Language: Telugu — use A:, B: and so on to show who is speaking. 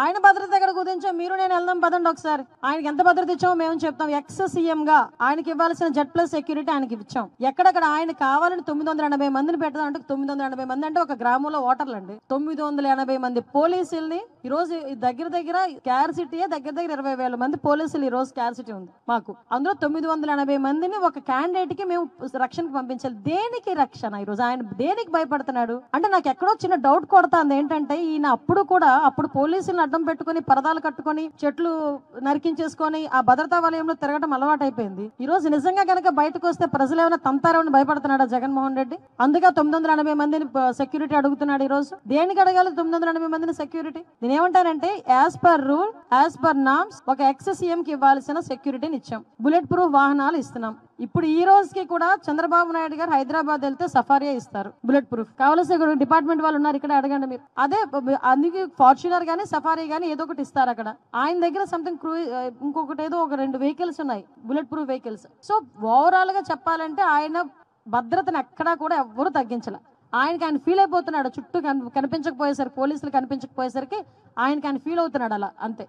A: ఆయన భద్రత ఎక్కడ కుదించాం, మీరు నేను వెళ్దాం పదండి ఒకసారి. ఆయనకి ఎంత భద్రత ఇచ్చామో మేము చెప్తాం. ఎక్స్ సీఎం గా ఆయనకి ఇవ్వాల్సిన జెడ్ ప్లస్ సెక్యూరిటీ ఆయనకి ఇచ్చాం. ఎక్కడక్కడ ఆయన కావాలని 980 మందిని పెట్టడం అంటే 980 మంది అంటే ఒక గ్రామంలో ఓటర్లు అండి. 980 మంది పోలీసుల్ని ఈ రోజు దగ్గర దగ్గర స్కార్సిటీ దగ్గర దగ్గర 20,000 మంది పోలీసులు ఈ రోజు స్కార్సిటీ ఉంది మాకు. అందులో 980 మందిని ఒక క్యాండిడేట్ కి మేము రక్షణకు పంపించాలి. దేనికి రక్షణ? ఈ రోజు ఆయన దేనికి భయపడుతున్నాడు అంటే నాకు ఎక్కడో చిన్న డౌట్ కొడతాంది. ఏంటంటే ఈయన అప్పుడు పోలీసులను అడ్డం పెట్టుకుని పరదాలు కట్టుకొని చెట్లు నరికించేసుకొని ఆ భద్రతా వలయంలో తిరగడం అలవాటు అయిపోయింది. ఈ రోజు నిజంగా కనుక బయటకు వస్తే ప్రజలు ఏమైనా తంతారని భయపడుతున్నాడా జగన్మోహన్ రెడ్డి? అందుకే 980 మందిని సెక్యూరిటీ అడుగుతున్నాడు. ఈ రోజు దేనికి అడగాలి 980 మందిని సెక్యూరిటీ? నేను ఏమంటానంటే as per rule, as per norms ఒక ఎక్స్ సీఎం కి ఇవ్వాల్సిన సెక్యూరిటీని ఇచ్చాం. బుల్లెట్ ప్రూఫ్ వాహనాలు ఇస్తున్నాం. ఇప్పుడు ఈ రోజుకి కూడా చంద్రబాబు నాయుడు గారు హైదరాబాద్ వెళ్తే సఫారీ ఇస్తారు బుల్లెట్ ప్రూఫ్. కావాల్సిన డిపార్ట్మెంట్ వాళ్ళు ఉన్నారు ఇక్కడ, అడగండి మీరు. అదే అందుకే ఫార్చునర్ గానీ సఫారీ గానీ ఏదో ఒకటి ఇస్తారు అక్కడ. ఆయన దగ్గర సంథింగ్ ఇంకొకటి ఏదో ఒక 2 వెహికల్స్ ఉన్నాయి bullet proof vehicles. So overall గా చెప్పాలంటే ఆయన భద్రతను ఎక్కడా కూడా ఎవ్వరూ తగ్గించాల. ఆయన ఫీల్ అయిపోతున్నాడు. చుట్టూ కనిపించకపోయేసరికి, పోలీసులు కనిపించకపోయేసరికి ఆయన ఫీల్ అవుతున్నాడు అలా, అంతే.